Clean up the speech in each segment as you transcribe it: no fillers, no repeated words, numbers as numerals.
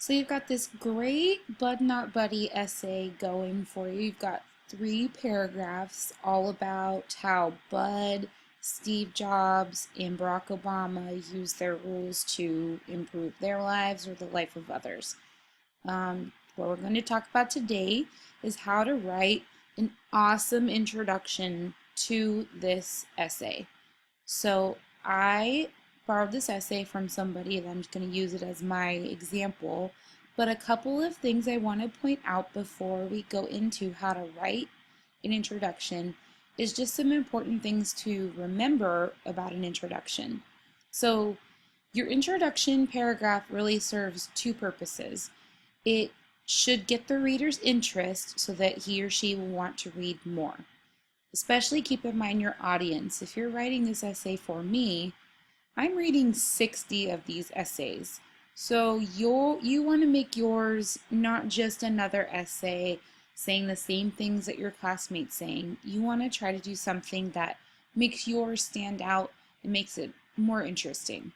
So you've got this great Bud Not Buddy essay going for you. You've got 3 paragraphs all about how Bud, Steve Jobs, and Barack Obama use their rules to improve their lives or the life of others. What we're going to talk about today is how to write an awesome introduction to this essay. So I borrowed this essay from somebody, and I'm just going to use it as my example. But a couple of things I want to point out before we go into how to write an introduction is just some important things to remember about an introduction. So your introduction paragraph really serves 2 purposes. It should get the reader's interest so that he or she will want to read more. Especially keep in mind your audience. If you're writing this essay for me, I'm reading 60 of these essays. So you want to make yours not just another essay saying the same things that your classmates saying. You want to try to do something that makes yours stand out and makes it more interesting.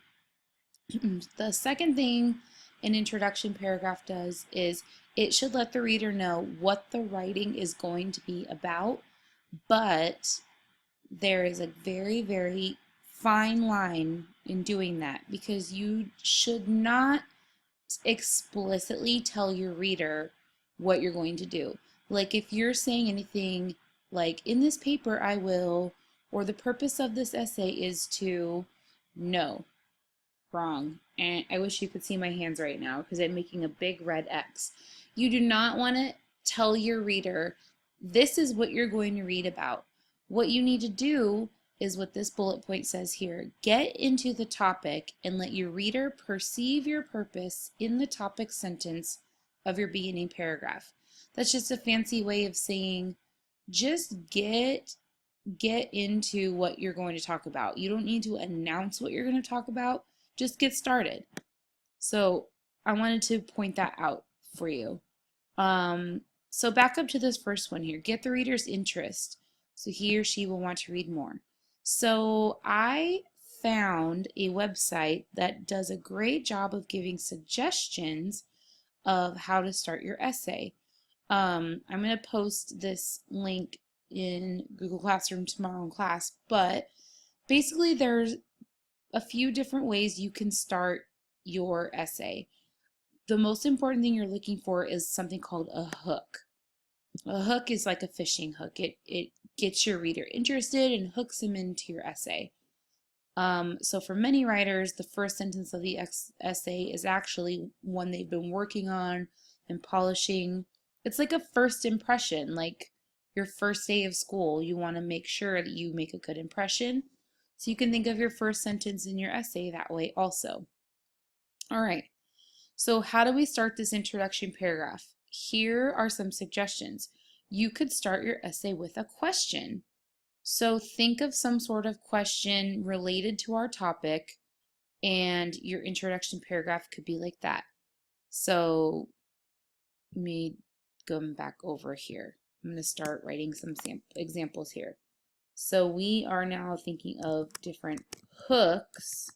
The second thing an introduction paragraph does is it should let the reader know what the writing is going to be about, but there is a very, very fine line in doing that because you should not explicitly tell your reader what you're going to do. Like if you're saying anything like, in this paper I will, or the purpose of this essay is to, no, wrong. And I wish you could see my hands right now because I'm making a big red X. You do not want to tell your reader, this is what you're going to read about. What you need to do is what this bullet point says here. Get into the topic and let your reader perceive your purpose in the topic sentence of your beginning paragraph. That's just a fancy way of saying just get into what you're going to talk about. You don't need to announce what you're going to talk about. Just get started. So I wanted to point that out for you. So back up to this first one here. Get the reader's interest so he or she will want to read more. So I found a website that does a great job of giving suggestions of how to start your essay. I'm going to post this link in Google Classroom tomorrow in class, but basically there's a few different ways you can start your essay. The most important thing you're looking for is something called a hook. A hook is like a fishing hook. It gets your reader interested and hooks them into your essay. So for many writers, the first sentence of the essay is actually one they've been working on and polishing. It's like a first impression, like your first day of school. You want to make sure that you make a good impression. So you can think of your first sentence in your essay that way also. All right, so how do we start this introduction paragraph? Here are some suggestions. You could start your essay with a question. So think of some sort of question related to our topic, and your introduction paragraph could be like that. So let me go back over here. I'm going to start writing some examples here. So we are now thinking of different hooks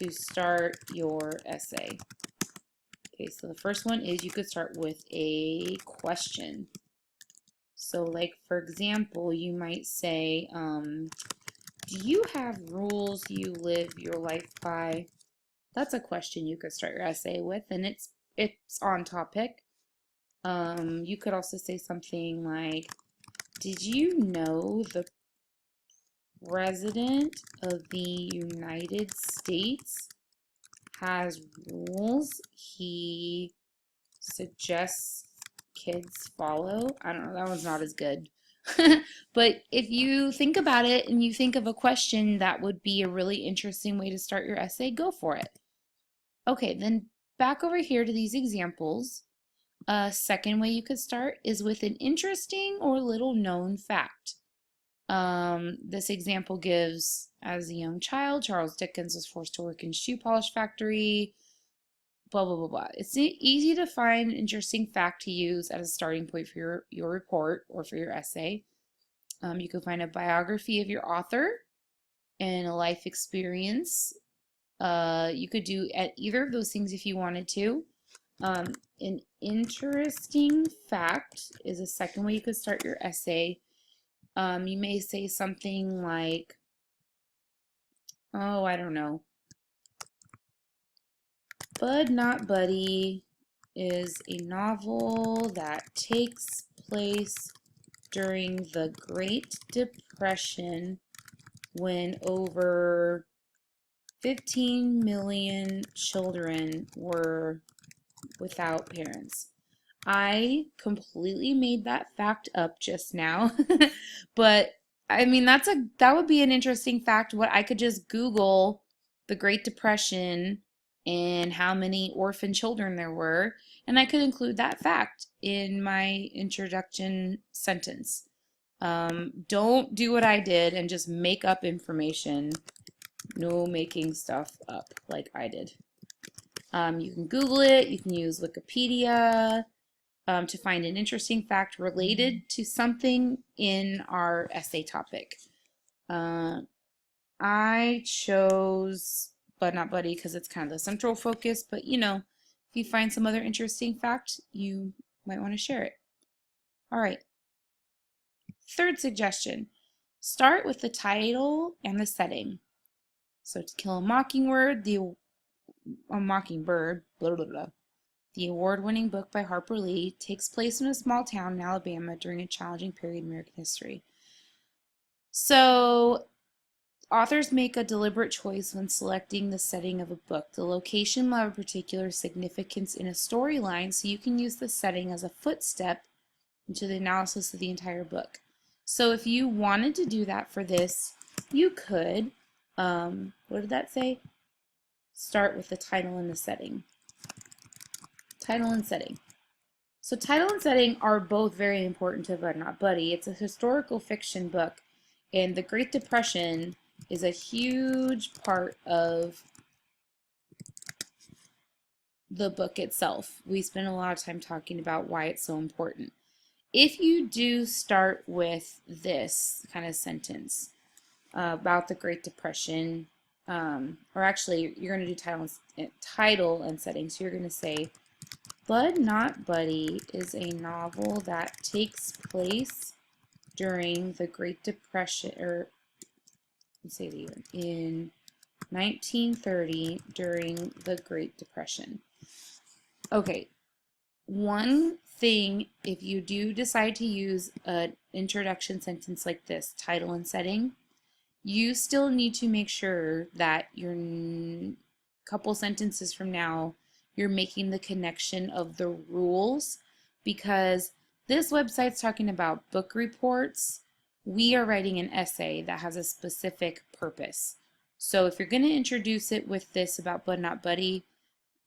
to start your essay. Okay, so the first one is you could start with a question. So like, for example, you might say, do you have rules you live your life by? That's a question you could start your essay with, and it's on topic. You could also say something like, did you know the President of the United States has rules he suggests kids follow? I don't know, that one's not as good. But if you think about it and you think of a question that would be a really interesting way to start your essay, go for it. Okay, then back over here to these examples. A second way you could start is with an interesting or little known fact. This example gives, as a young child, Charles Dickens was forced to work in a shoe polish factory, blah, blah, blah, blah. It's easy to find an interesting fact to use as a starting point for your report or for your essay. You can find a biography of your author and a life experience. You could do either of those things if you wanted to. An interesting fact is a second way you could start your essay. You may say something like, oh, I don't know. Bud Not Buddy is a novel that takes place during the Great Depression when over 15 million children were without parents. I completely made that fact up just now, but I mean that would be an interesting fact. What I could just Google the Great Depression and how many orphan children there were, and I could include that fact in my introduction sentence. Don't do what I did and just make up information. No making stuff up like I did. You can Google it. You can use Wikipedia to find an interesting fact related to something in our essay topic. I chose Bud Not Buddy because it's kind of the central focus, but you know, if you find some other interesting fact, you might want to share it. All right. Third suggestion, start with the title and the setting. So To Kill a Mockingbird, the award-winning book by Harper Lee, takes place in a small town in Alabama during a challenging period in American history. So authors make a deliberate choice when selecting the setting of a book. The location will have a particular significance in a storyline, so you can use the setting as a footstep into the analysis of the entire book. So if you wanted to do that for this, you could, what did that say? Start with the title and the setting. Title and setting. So title and setting are both very important to Bud Not Buddy. It's a historical fiction book, and the Great Depression is a huge part of the book itself. We spend a lot of time talking about why it's so important. If you do start with this kind of sentence about the Great Depression, or actually you're going to do title and setting, so you're going to say, Bud Not Buddy is a novel that takes place during the Great Depression, or let's say the year, in 1930 during the Great Depression. Okay, one thing, if you do decide to use an introduction sentence like this, title and setting, you still need to make sure that your couple sentences from now, you're making the connection of the rules, because this website's talking about book reports. We are writing an essay that has a specific purpose. So if you're going to introduce it with this about Bud Not Buddy,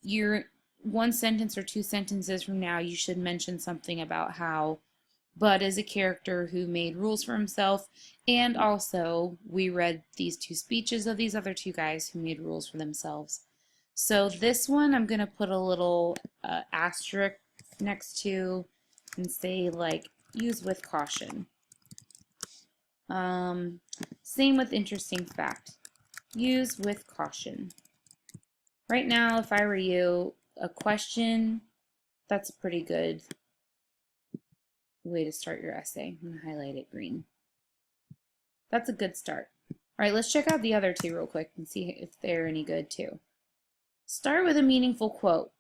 you're one sentence or two sentences from now, you should mention something about how Bud is a character who made rules for himself, and also we read these two speeches of these other two guys who made rules for themselves. So this one I'm going to put a little asterisk next to and say like use with caution. Same with interesting fact. Use with caution. Right now, if I were you, a question, that's a pretty good way to start your essay. I'm going to highlight it green. That's a good start. All right, let's check out the other two real quick and see if they're any good too. Start with a meaningful quote.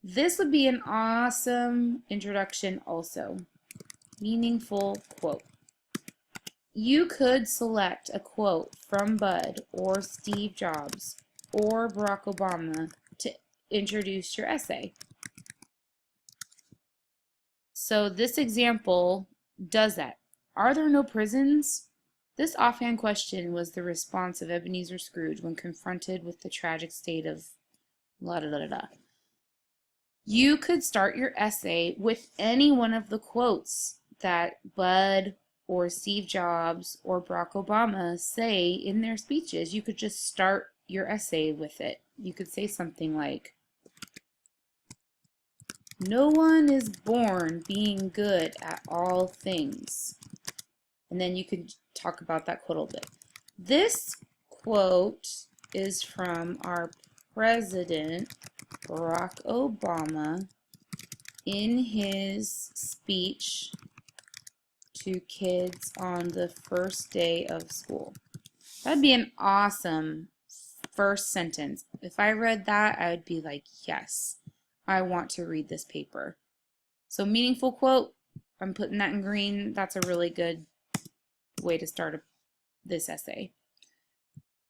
This would be an awesome introduction also. Meaningful quote. You could select a quote from Bud or Steve Jobs or Barack Obama to introduce your essay. So this example does that. Are there no prisons? This offhand question was the response of Ebenezer Scrooge when confronted with the tragic state of la da da da da. You could start your essay with any one of the quotes that Bud or Steve Jobs or Barack Obama say in their speeches. You could just start your essay with it. You could say something like, no one is born being good at all things. And then you could talk about that quote a little bit. This quote is from our president, Barack Obama, in his speech to kids on the first day of school. That'd be an awesome first sentence. If I read that, I would be like, yes, I want to read this paper. So meaningful quote, I'm putting that in green. That's a really good way to start this essay.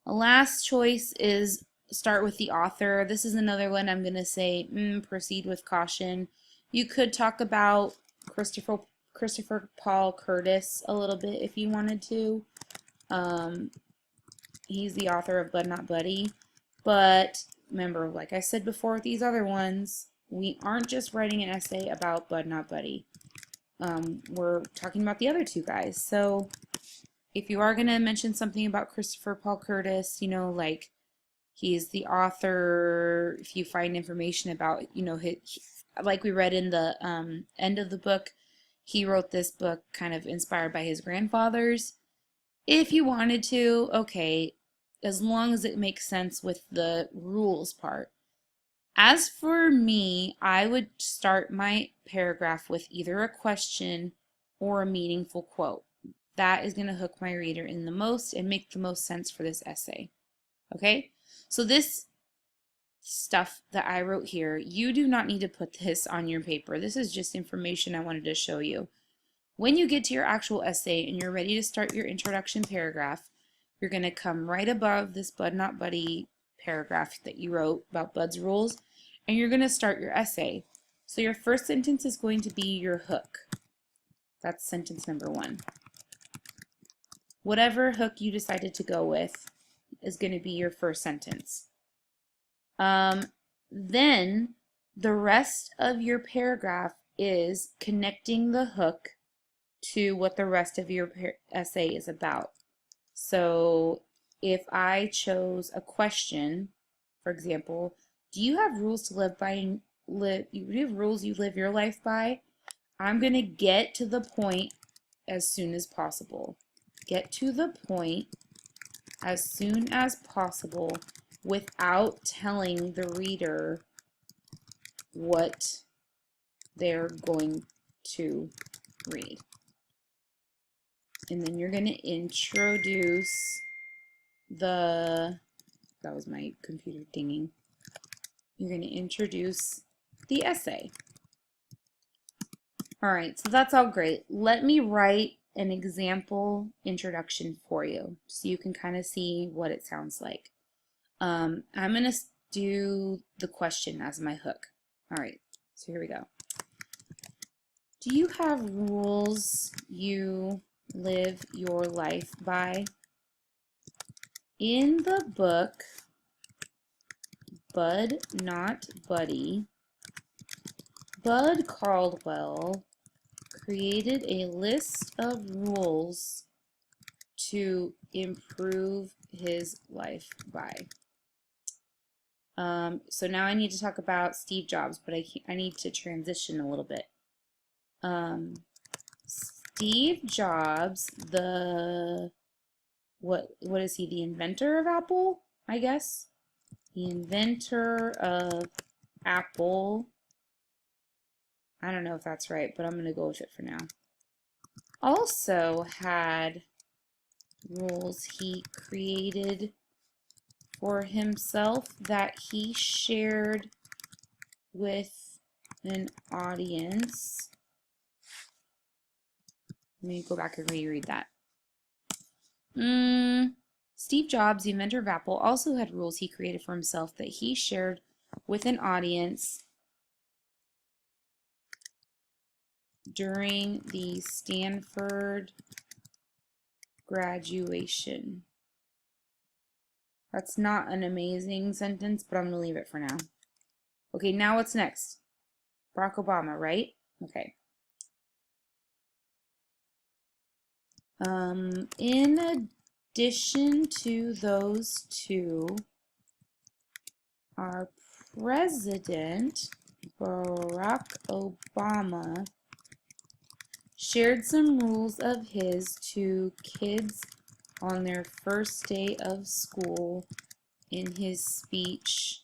A last choice is start with the author. This is another one I'm going to say proceed with caution. You could talk about Christopher Paul Curtis a little bit if you wanted to. He's the author of Bud Not Buddy. But remember, like I said before with these other ones, we aren't just writing an essay about Bud Not Buddy. We're talking about the other two guys. So if you are going to mention something about Christopher Paul Curtis, you know, like he's the author, if you find information about, you know, like we read in the end of the book, he wrote this book kind of inspired by his grandfather's. If you wanted to, okay, as long as it makes sense with the rules part. As for me, I would start my paragraph with either a question or a meaningful quote. That is going to hook my reader in the most and make the most sense for this essay. Okay? So this stuff that I wrote here, you do not need to put this on your paper. This is just information I wanted to show you. When you get to your actual essay and you're ready to start your introduction paragraph, you're going to come right above this Bud Not Buddy paragraph that you wrote about Bud's rules, and you're going to start your essay. So your first sentence is going to be your hook. That's sentence number 1. Whatever hook you decided to go with is going to be your first sentence. Then the rest of your paragraph is connecting the hook to what the rest of your essay is about. So if I chose a question, for example, do you have rules to live by? Do you have rules you live your life by? I'm going to get to the point as soon as possible. Get to the point as soon as possible without telling the reader what they're going to read. And then you're going to introduce that was my computer dinging. You're going to introduce the essay. All right, so that's all great. Let me write an example introduction for you so you can kind of see what it sounds like. I'm going to do the question as my hook. All right, so here we go. Do you have rules you live your life by? In the book Bud Not Buddy, Bud Caldwell created a list of rules to improve his life by. So now I need to talk about Steve Jobs, but I need to transition a little bit. Steve Jobs, what is he, the inventor of Apple, I guess? The inventor of Apple. I don't know if that's right, but I'm going to go with it for now. Also had rules he created for himself that he shared with an audience. Let me go back and reread that. Steve Jobs, the inventor of Apple, also had rules he created for himself that he shared with an audience during the Stanford graduation. That's not an amazing sentence, but I'm going to leave it for now. Okay, now what's next? Barack Obama, right? Okay. In addition to those two, our President, Barack Obama, shared some rules of his to kids on their first day of school in his speech